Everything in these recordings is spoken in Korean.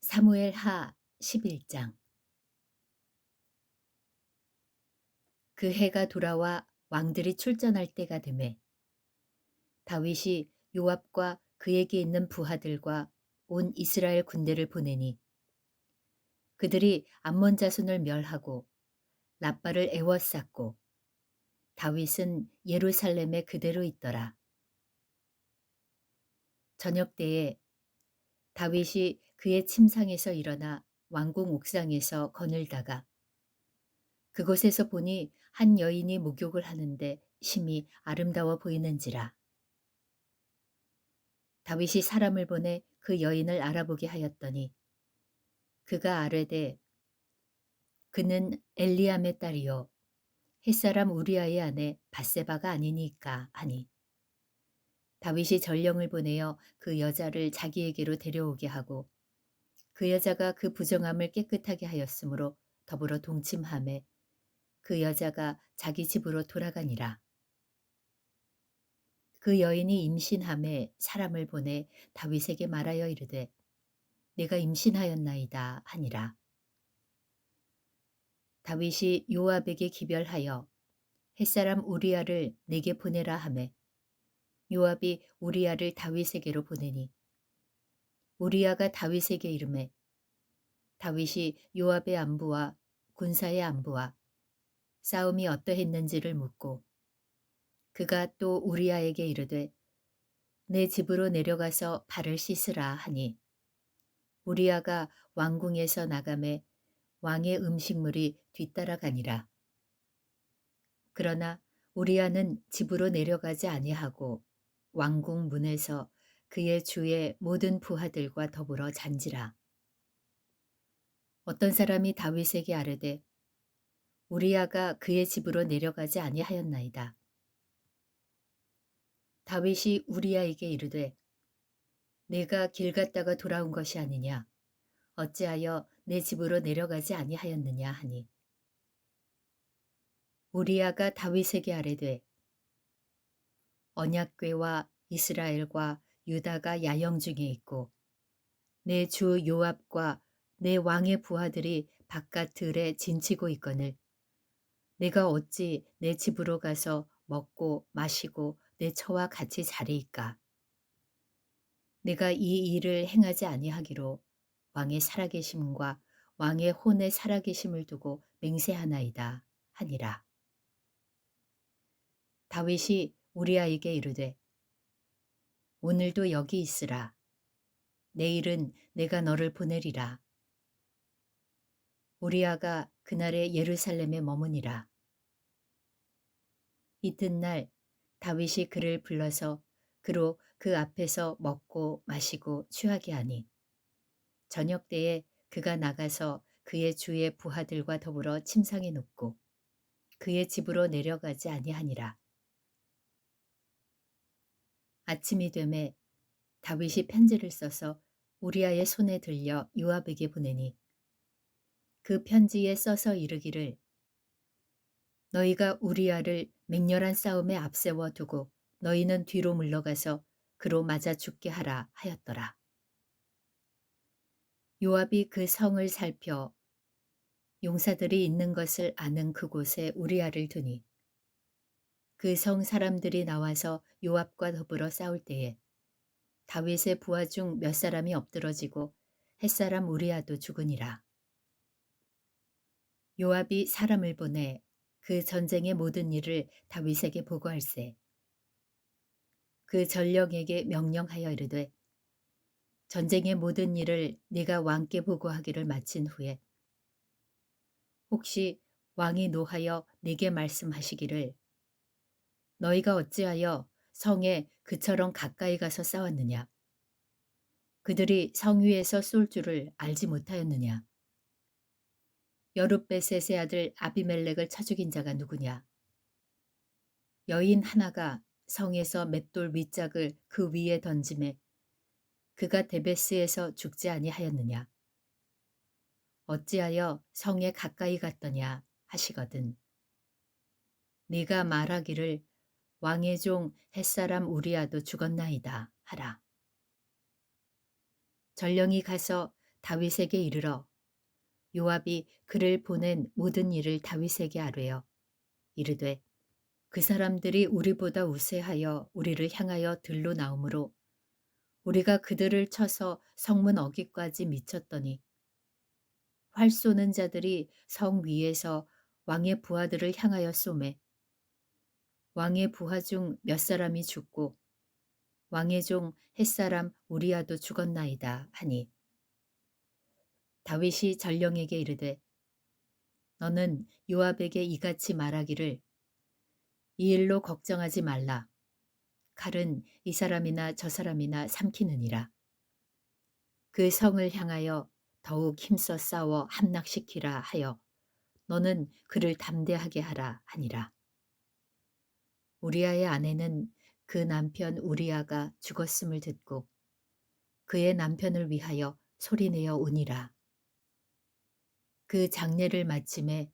사무엘 하 11장. 그 해가 돌아와 왕들이 출전할 때가 되매 다윗이 요압과 그에게 있는 부하들과 온 이스라엘 군대를 보내니 그들이 암몬 자손을 멸하고 라빠를 애워쌌고 다윗은 예루살렘에 그대로 있더라. 저녁 때에 다윗이 그의 침상에서 일어나 왕궁 옥상에서 거닐다가 그곳에서 보니 한 여인이 목욕을 하는데 심히 아름다워 보이는지라. 다윗이 사람을 보내 그 여인을 알아보게 하였더니 그가 아뢰되 그는 엘리암의 딸이요 햇사람 우리아의 아내 밧세바가 아니니까 하니 다윗이 전령을 보내어 그 여자를 자기에게로 데려오게 하고 그 여자가 그 부정함을 깨끗하게 하였으므로 더불어 동침하매 그 여자가 자기 집으로 돌아가니라. 그 여인이 임신함에 사람을 보내 다윗에게 말하여 이르되 내가 임신하였나이다 하니라. 다윗이 요압에게 기별하여 햇사람 우리아를 내게 보내라 하매 요압이 우리아를 다윗에게로 보내니 우리아가 다윗에게 이르매 다윗이 요압의 안부와 군사의 안부와 싸움이 어떠했는지를 묻고 그가 또 우리아에게 이르되 내 집으로 내려가서 발을 씻으라 하니 우리아가 왕궁에서 나가매 왕의 음식물이 뒤따라가니라. 그러나 우리아는 집으로 내려가지 아니하고 왕궁 문에서 그의 주의 모든 부하들과 더불어 잔지라. 어떤 사람이 다윗에게 아뢰되 우리아가 그의 집으로 내려가지 아니하였나이다. 다윗이 우리아에게 이르되 내가 길 갔다가 돌아온 것이 아니냐 어찌하여 내 집으로 내려가지 아니하였느냐 하니 우리아가 다윗에게 아뢰되 언약궤와 이스라엘과 유다가 야영 중에 있고 내 주 요압과 내 왕의 부하들이 바깥 들에 진치고 있거늘 내가 어찌 내 집으로 가서 먹고 마시고 내 처와 같이 자리이까. 내가 이 일을 행하지 아니하기로 왕의 살아계심과 왕의 혼의 살아계심을 두고 맹세하나이다 하니라. 다윗이 우리아에게 이르되 오늘도 여기 있으라. 내일은 내가 너를 보내리라. 우리아가 그날에 예루살렘에 머무니라. 이튿날 다윗이 그를 불러서 그로 그 앞에서 먹고 마시고 취하게 하니 저녁 때에 그가 나가서 그의 주의 부하들과 더불어 침상에 눕고 그의 집으로 내려가지 아니하니라. 아침이 되매 다윗이 편지를 써서 우리아의 손에 들려 요압에게 보내니 그 편지에 써서 이르기를 너희가 우리아를 맹렬한 싸움에 앞세워 두고 너희는 뒤로 물러가서 그로 맞아 죽게 하라 하였더라. 요압이 그 성을 살펴 용사들이 있는 것을 아는 그곳에 우리아를 두니 그 성 사람들이 나와서 요압과 더불어 싸울 때에 다윗의 부하 중 몇 사람이 엎드러지고 햇사람 우리아도 죽으니라. 요압이 사람을 보내 그 전쟁의 모든 일을 다윗에게 보고할세. 그 전령에게 명령하여 이르되 전쟁의 모든 일을 네가 왕께 보고하기를 마친 후에 혹시 왕이 노하여 네게 말씀하시기를 너희가 어찌하여 성에 그처럼 가까이 가서 싸웠느냐? 그들이 성 위에서 쏠 줄을 알지 못하였느냐? 여룻베셋의 아들 아비멜렉을 쳐 죽인 자가 누구냐? 여인 하나가 성에서 맷돌 밑짝을 그 위에 던짐에 그가 데베스에서 죽지 아니하였느냐? 어찌하여 성에 가까이 갔더냐 하시거든. 네가 말하기를 왕의 종 햇사람 우리아도 죽었나이다 하라. 전령이 가서 다윗에게 이르러 요압이 그를 보낸 모든 일을 다윗에게 아뢰어 이르되 그 사람들이 우리보다 우세하여 우리를 향하여 들로 나오므로 우리가 그들을 쳐서 성문 어귀까지 미쳤더니 활 쏘는 자들이 성 위에서 왕의 부하들을 향하여 쏘매 왕의 부하 중 몇 사람이 죽고 왕의 종 햇사람 우리아도 죽었나이다 하니 다윗이 전령에게 이르되 너는 요압에게 이같이 말하기를 이 일로 걱정하지 말라. 칼은 이 사람이나 저 사람이나 삼키느니라. 그 성을 향하여 더욱 힘써 싸워 함락시키라 하여 너는 그를 담대하게 하라 하니라. 우리아의 아내는 그 남편 우리아가 죽었음을 듣고 그의 남편을 위하여 소리내어 우니라. 그 장례를 마침에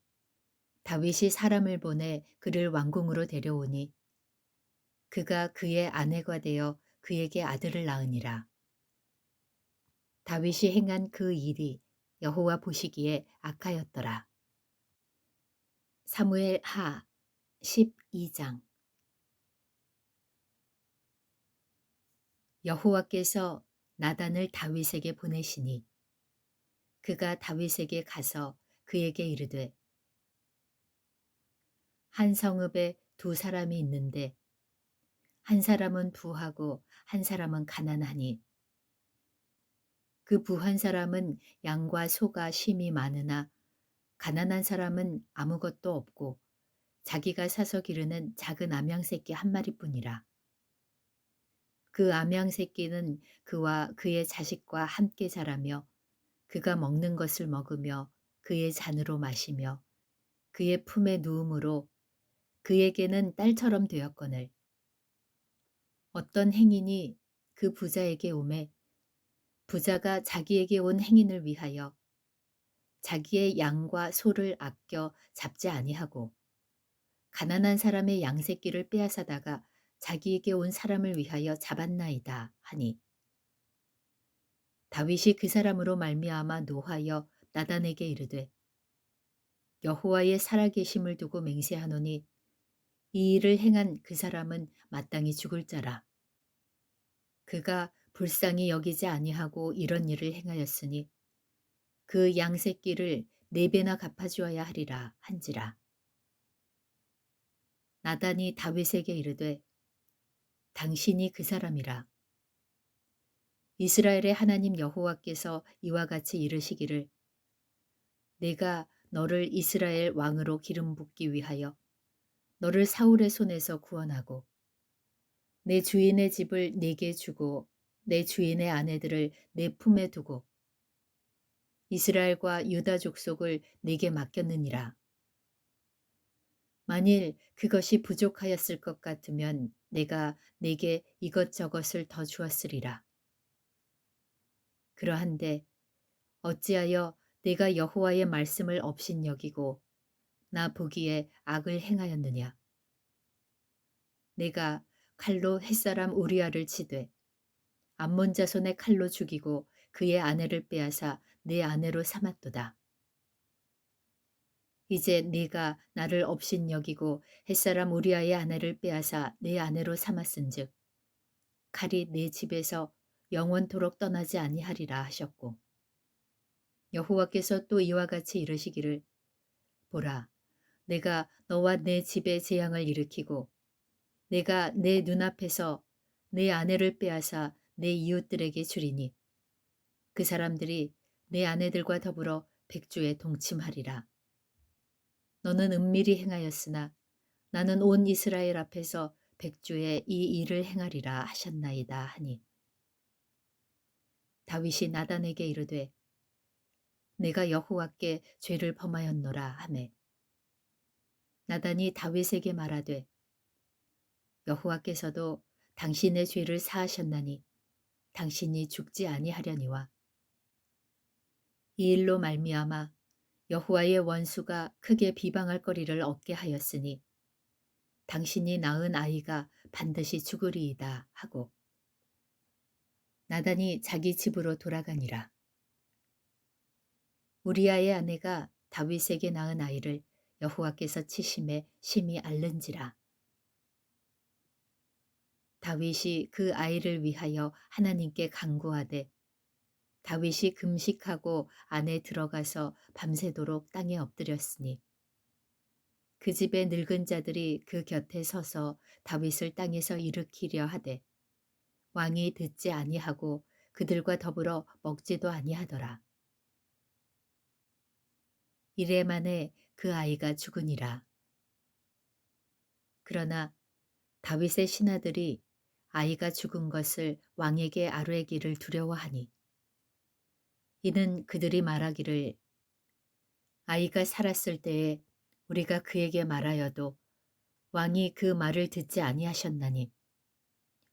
다윗이 사람을 보내 그를 왕궁으로 데려오니 그가 그의 아내가 되어 그에게 아들을 낳으니라. 다윗이 행한 그 일이 여호와 보시기에 악하였더라. 사무엘 하 12장. 여호와께서 나단을 다윗에게 보내시니 그가 다윗에게 가서 그에게 이르되 한 성읍에 두 사람이 있는데 한 사람은 부하고 한 사람은 가난하니 그 부한 사람은 양과 소가 심이 많으나 가난한 사람은 아무것도 없고 자기가 사서 기르는 작은 암양 새끼 한 마리뿐이라. 그 암양 새끼는 그와 그의 자식과 함께 자라며 그가 먹는 것을 먹으며 그의 잔으로 마시며 그의 품에 누움으로 그에게는 딸처럼 되었거늘 어떤 행인이 그 부자에게 오매 부자가 자기에게 온 행인을 위하여 자기의 양과 소를 아껴 잡지 아니하고 가난한 사람의 양새끼를 빼앗아다가 자기에게 온 사람을 위하여 잡았나이다 하니 다윗이 그 사람으로 말미암아 노하여 나단에게 이르되 여호와의 살아계심을 두고 맹세하노니 이 일을 행한 그 사람은 마땅히 죽을 자라. 그가 불쌍히 여기지 아니하고 이런 일을 행하였으니 그 양새끼를 4배나 갚아주어야 하리라 한지라. 나단이 다윗에게 이르되 당신이 그 사람이라. 이스라엘의 하나님 여호와께서 이와 같이 이르시기를 내가 너를 이스라엘 왕으로 기름 붓기 위하여 너를 사울의 손에서 구원하고 내 주인의 집을 내게 주고 내 주인의 아내들을 내 품에 두고 이스라엘과 유다 족속을 내게 맡겼느니라. 만일 그것이 부족하였을 것 같으면 내가 내게 이것저것을 더 주었으리라. 그러한데 어찌하여 내가 여호와의 말씀을 업신여기고 나 보기에 악을 행하였느냐. 내가 칼로 햇사람 우리아를 치되 암몬 자손의 칼로 죽이고 그의 아내를 빼앗아 내 아내로 삼았도다. 이제 네가 나를 업신여기고 햇사람 우리아의 아내를 빼앗아 내 아내로 삼았은즉 칼이 내 집에서 영원토록 떠나지 아니하리라 하셨고 여호와께서 또 이와 같이 이르시기를 보라 내가 너와 내 집에 재앙을 일으키고 내가 내 눈앞에서 내 아내를 빼앗아 내 이웃들에게 주리니 그 사람들이 내 아내들과 더불어 백주에 동침하리라. 너는 은밀히 행하였으나 나는 온 이스라엘 앞에서 백주에 이 일을 행하리라 하셨나이다 하니 다윗이 나단에게 이르되 내가 여호와께 죄를 범하였노라 하매 나단이 다윗에게 말하되 여호와께서도 당신의 죄를 사하셨나니 당신이 죽지 아니하려니와 이 일로 말미암아 여호와의 원수가 크게 비방할 거리를 얻게 하였으니 당신이 낳은 아이가 반드시 죽으리이다 하고 나단이 자기 집으로 돌아가니라. 우리아의 아내가 다윗에게 낳은 아이를 여호와께서 치심에 심히 앓는지라. 다윗이 그 아이를 위하여 하나님께 간구하되 다윗이 금식하고 안에 들어가서 밤새도록 땅에 엎드렸으니 그 집의 늙은 자들이 그 곁에 서서 다윗을 땅에서 일으키려 하되 왕이 듣지 아니하고 그들과 더불어 먹지도 아니하더라. 이래 만에 그 아이가 죽으니라. 그러나 다윗의 신하들이 아이가 죽은 것을 왕에게 아뢰기를 두려워하니 이는 그들이 말하기를 아이가 살았을 때에 우리가 그에게 말하여도 왕이 그 말을 듣지 아니하셨나니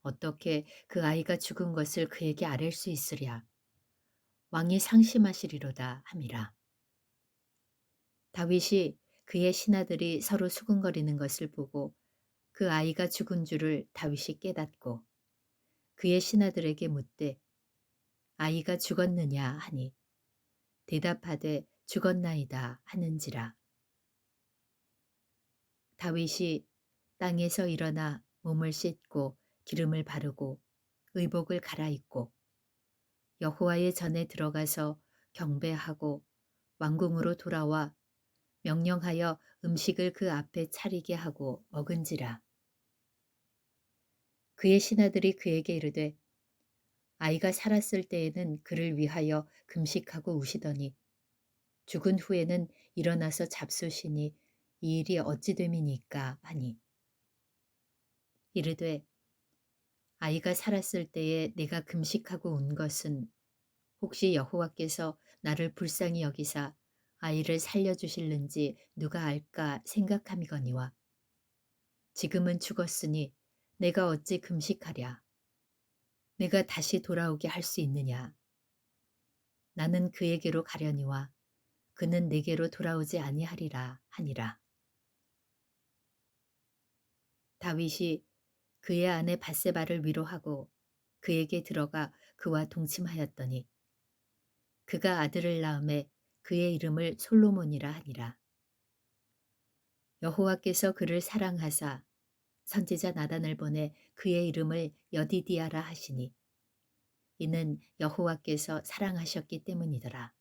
어떻게 그 아이가 죽은 것을 그에게 아랠 수 있으랴. 왕이 상심하시리로다 함이라. 다윗이 그의 신하들이 서로 수군거리는 것을 보고 그 아이가 죽은 줄을 다윗이 깨닫고 그의 신하들에게 묻되 아이가 죽었느냐 하니 대답하되 죽었나이다 하는지라. 다윗이 땅에서 일어나 몸을 씻고 기름을 바르고 의복을 갈아입고 여호와의 전에 들어가서 경배하고 왕궁으로 돌아와 명령하여 음식을 그 앞에 차리게 하고 먹은지라. 그의 신하들이 그에게 이르되 아이가 살았을 때에는 그를 위하여 금식하고 우시더니 죽은 후에는 일어나서 잡수시니 이 일이 어찌 됨이니까 하니 이르되 아이가 살았을 때에 내가 금식하고 운 것은 혹시 여호와께서 나를 불쌍히 여기사 아이를 살려주실는지 누가 알까 생각함이거니와 지금은 죽었으니 내가 어찌 금식하랴. 내가 다시 돌아오게 할 수 있느냐. 나는 그에게로 가려니와 그는 내게로 돌아오지 아니하리라 하니라. 다윗이 그의 아내 밧세바를 위로하고 그에게 들어가 그와 동침하였더니 그가 아들을 낳음에 그의 이름을 솔로몬이라 하니라. 여호와께서 그를 사랑하사 선지자 나단을 보내 그의 이름을 여디디아라 하시니 이는 여호와께서 사랑하셨기 때문이더라.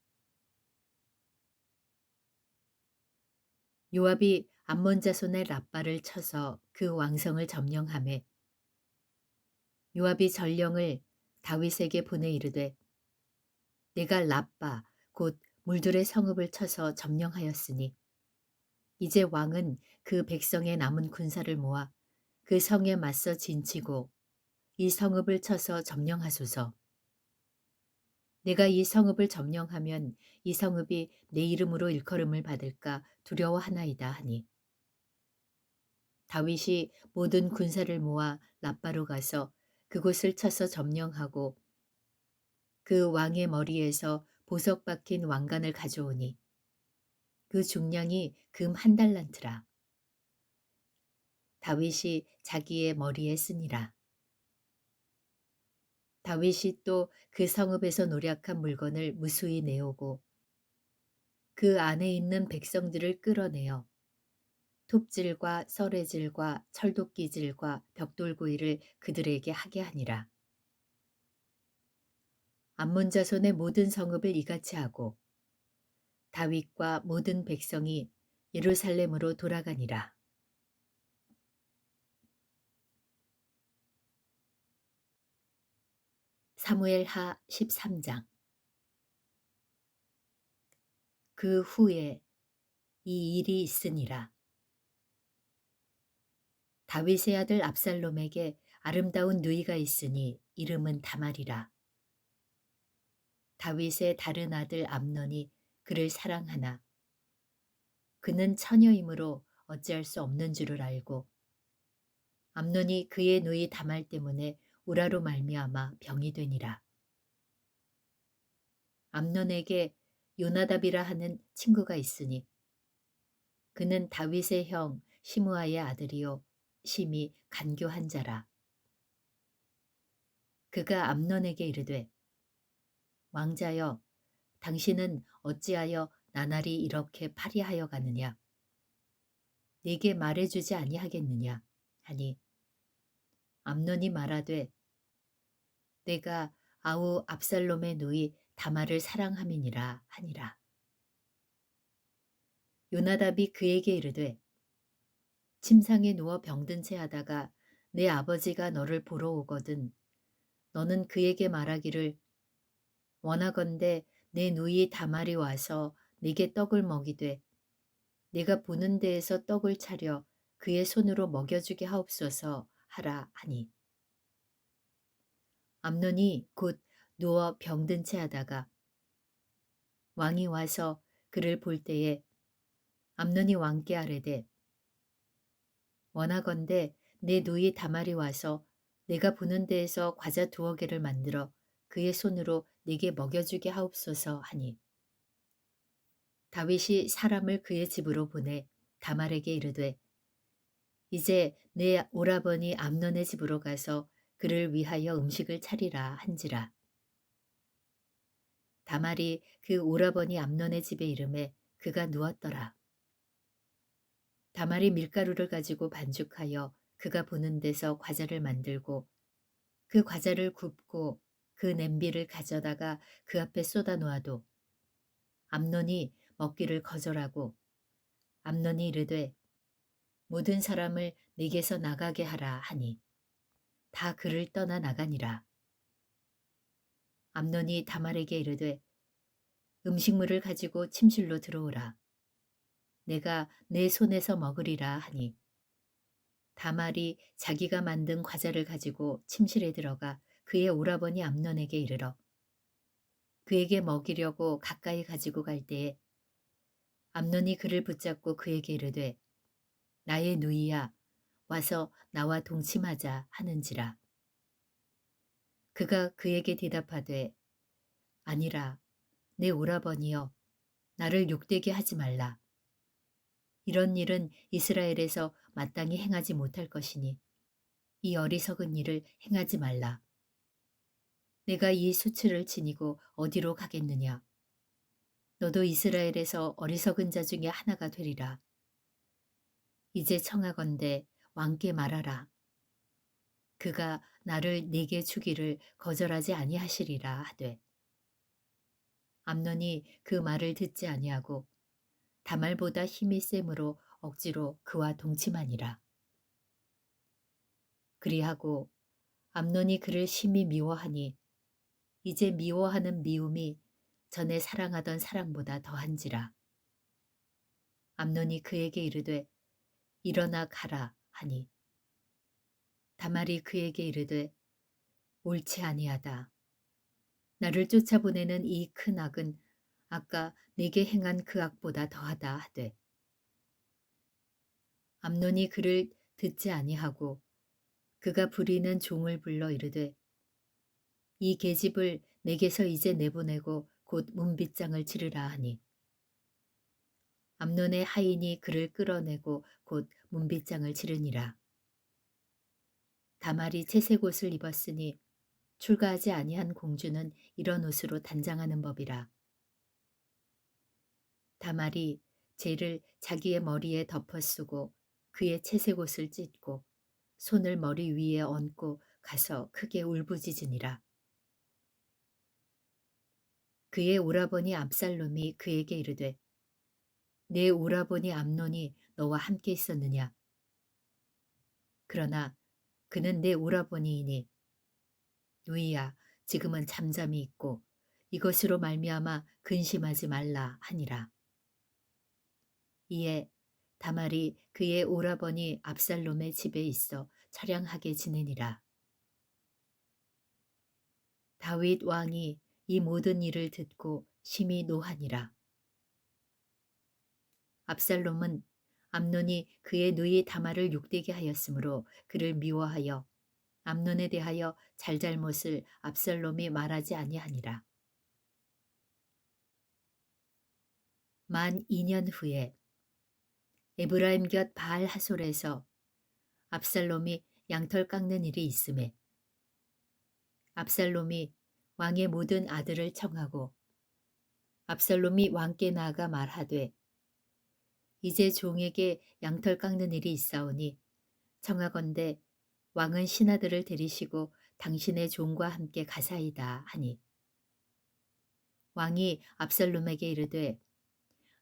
요압이 암몬 자손의 랍바를 쳐서 그 왕성을 점령하매 요압이 전령을 다윗에게 보내 이르되 내가 랍바 곧 물들의 성읍을 쳐서 점령하였으니 이제 왕은 그 백성의 남은 군사를 모아 그 성에 맞서 진치고 이 성읍을 쳐서 점령하소서. 내가 이 성읍을 점령하면 이 성읍이 내 이름으로 일컬음을 받을까 두려워하나이다 하니 다윗이 모든 군사를 모아 랍바로 가서 그곳을 쳐서 점령하고 그 왕의 머리에서 보석 박힌 왕관을 가져오니 그 중량이 금 한 달란트라. 다윗이 자기의 머리에 쓰니라. 다윗이 또 그 성읍에서 노략한 물건을 무수히 내오고 그 안에 있는 백성들을 끌어내어 톱질과 썰해질과 철도끼질과 벽돌구이를 그들에게 하게 하니라. 암몬 자손의 모든 성읍을 이같이 하고 다윗과 모든 백성이 예루살렘으로 돌아가니라. 사무엘하 13장. 그 후에 이 일이 있으니라. 다윗의 아들 압살롬에게 아름다운 누이가 있으니 이름은 다말이라. 다윗의 다른 아들 암논이 그를 사랑하나 그는 처녀이므로 어찌할 수 없는 줄을 알고 암논이 그의 누이 다말 때문에 우라로 말미암아 병이 되니라. 암논에게 요나답이라 하는 친구가 있으니 그는 다윗의 형 시므아의 아들이요 심히 간교한 자라. 그가 암논에게 이르되 왕자여 당신은 어찌하여 나날이 이렇게 파리하여 가느냐? 네게 말해주지 아니하겠느냐? 하니 암논이 말하되 내가 아우 압살롬의 누이 다말을 사랑함이니라 하니라. 요나답이 그에게 이르되 침상에 누워 병든 채 하다가 내 아버지가 너를 보러 오거든 너는 그에게 말하기를 원하건대 내 누이 다말이 와서 네게 떡을 먹이되 네가 보는 데에서 떡을 차려 그의 손으로 먹여주게 하옵소서 하라 하니 암논이 곧 누워 병든 채 하다가 왕이 와서 그를 볼 때에 암논이 왕께 아뢰되 원하건대 내 누이 다말이 와서 내가 보는 데에서 과자 2개를 만들어 그의 손으로 네게 먹여주게 하옵소서 하니 다윗이 사람을 그의 집으로 보내 다말에게 이르되 이제 내 오라버니 암논의 집으로 가서 그를 위하여 음식을 차리라 한지라. 다말이 그 오라버니 암논의 집에 이름에 그가 누웠더라. 다말이 밀가루를 가지고 반죽하여 그가 보는 데서 과자를 만들고 그 과자를 굽고 그 냄비를 가져다가 그 앞에 쏟아 놓아도 암논이 먹기를 거절하고 암논이 이르되 모든 사람을 네게서 나가게 하라 하니 다 그를 떠나 나가니라. 암논이 다말에게 이르되 음식물을 가지고 침실로 들어오라. 내가 내 손에서 먹으리라 하니 다말이 자기가 만든 과자를 가지고 침실에 들어가 그의 오라버니 암논에게 이르러 그에게 먹이려고 가까이 가지고 갈 때에 암논이 그를 붙잡고 그에게 이르되 나의 누이야 와서 나와 동침하자 하는지라. 그가 그에게 대답하되 아니라 내 오라버니여 나를 욕되게 하지 말라. 이런 일은 이스라엘에서 마땅히 행하지 못할 것이니 이 어리석은 일을 행하지 말라. 내가 이 수치를 지니고 어디로 가겠느냐. 너도 이스라엘에서 어리석은 자 중에 하나가 되리라. 이제 청하건대 왕께 말하라. 그가 나를 네게 주기를 거절하지 아니하시리라 하되 암논이 그 말을 듣지 아니하고 다말보다 힘이 셈으로 억지로 그와 동침하니라. 그리하고 암논이 그를 심히 미워하니 이제 미워하는 미움이 전에 사랑하던 사랑보다 더한지라. 암논이 그에게 이르되 일어나 가라 하니 다말이 그에게 이르되 옳지 아니하다. 나를 쫓아보내는 이 큰 악은 아까 내게 행한 그 악보다 더하다 하되 암논이 그를 듣지 아니하고 그가 부리는 종을 불러 이르되 이 계집을 내게서 이제 내보내고 곧 문빗장을 치르라 하니 암논의 하인이 그를 끌어내고 곧 문빗장을 치르니라. 다말이 채색 옷을 입었으니 출가하지 아니한 공주는 이런 옷으로 단장하는 법이라. 다말이 재를 자기의 머리에 덮어 쓰고 그의 채색 옷을 찢고 손을 머리 위에 얹고 가서 크게 울부짖으니라. 그의 오라버니 압살롬이 그에게 이르되 내 오라버니 암논이 너와 함께 있었느냐. 그러나 그는 내 오라버니이니 누이야 지금은 잠잠히 있고 이것으로 말미암아 근심하지 말라 하니라. 이에 다말이 그의 오라버니 압살롬의 집에 있어 처량하게 지내니라. 다윗 왕이 이 모든 일을 듣고 심히 노하니라. 압살롬은 암논이 그의 누이 다말을 욕되게 하였으므로 그를 미워하여 암논에 대하여 잘잘못을 압살롬이 말하지 아니하니라. 만 2년 후에 에브라임 곁 바알 하솔에서 압살롬이 양털 깎는 일이 있음에 압살롬이 왕의 모든 아들을 청하고 압살롬이 왕께 나아가 말하되 이제 종에게 양털 깎는 일이 있사오니 청하건대 왕은 신하들을 데리시고 당신의 종과 함께 가사이다 하니 왕이 압살롬에게 이르되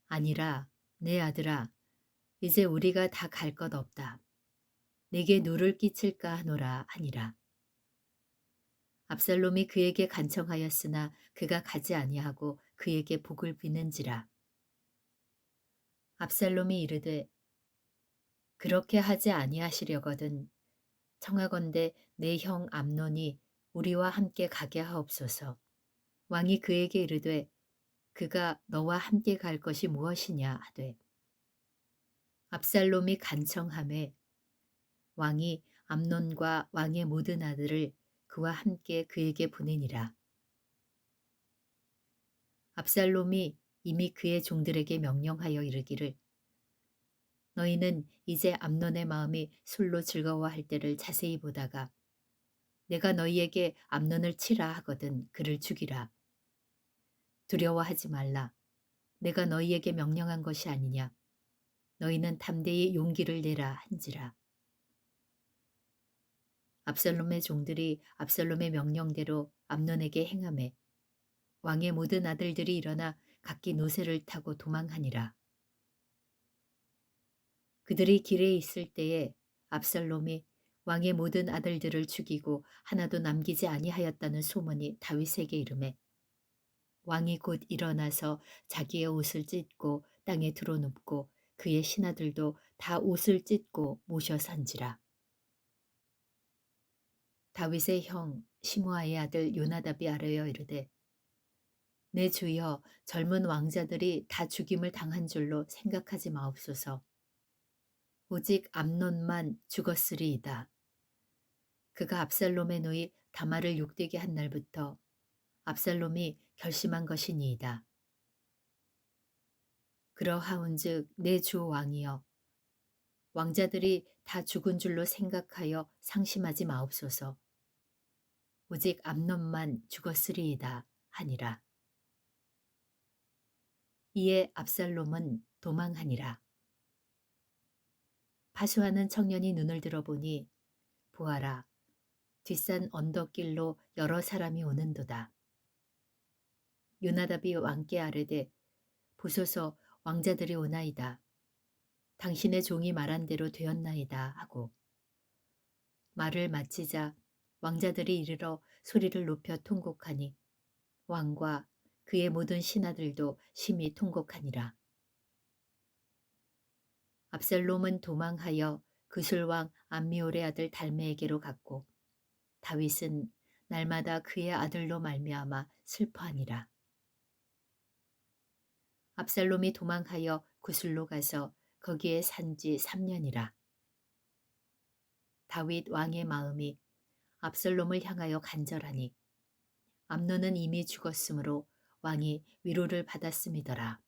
아니라 내 아들아 이제 우리가 다 갈 것 없다. 내게 누를 끼칠까 하노라 하니라. 압살롬이 그에게 간청하였으나 그가 가지 아니하고 그에게 복을 비는지라. 압살롬이 이르되 그렇게 하지 아니하시려거든 청하건대 내 형 암논이 우리와 함께 가게 하옵소서. 왕이 그에게 이르되 그가 너와 함께 갈 것이 무엇이냐 하되 압살롬이 간청하매 왕이 암논과 왕의 모든 아들을 그와 함께 그에게 보내니라. 압살롬이 이미 그의 종들에게 명령하여 이르기를 너희는 이제 암논의 마음이 술로 즐거워할 때를 자세히 보다가 내가 너희에게 암논을 치라 하거든 그를 죽이라. 두려워하지 말라. 내가 너희에게 명령한 것이 아니냐. 너희는 담대히 용기를 내라 한지라. 압살롬의 종들이 압살롬의 명령대로 암논에게 행하매 왕의 모든 아들들이 일어나 각기 노새를 타고 도망하니라. 그들이 길에 있을 때에 압살롬이 왕의 모든 아들들을 죽이고 하나도 남기지 아니하였다는 소문이 다윗에게 이르매 왕이 곧 일어나서 자기의 옷을 찢고 땅에 드러눕고 그의 신하들도 다 옷을 찢고 모셔 산지라. 다윗의 형 시므아의 아들 요나답이 아뢰어 이르되 내 주여 젊은 왕자들이 다 죽임을 당한 줄로 생각하지 마옵소서. 오직 암논만 죽었으리이다. 그가 압살롬의 누이 다말을 욕되게 한 날부터 압살롬이 결심한 것이니이다. 그러하온즉 내 주 왕이여 왕자들이 다 죽은 줄로 생각하여 상심하지 마옵소서. 오직 암논만 죽었으리이다 하니라. 이에 압살롬은 도망하니라. 파수하는 청년이 눈을 들어보니 보아라 뒷산 언덕길로 여러 사람이 오는도다. 요나답이 왕께 아뢰되 보소서 왕자들이 오나이다. 당신의 종이 말한 대로 되었나이다 하고 말을 마치자 왕자들이 이르러 소리를 높여 통곡하니 왕과 그의 모든 신하들도 심히 통곡하니라. 압살롬은 도망하여 그술왕 암미올의 아들 달메에게로 갔고 다윗은 날마다 그의 아들로 말미암아 슬퍼하니라. 압살롬이 도망하여 구술로 가서 거기에 산지 3년이라. 다윗 왕의 마음이 압살롬을 향하여 간절하니 암논은 이미 죽었으므로 왕이 위로를 받았음이더라.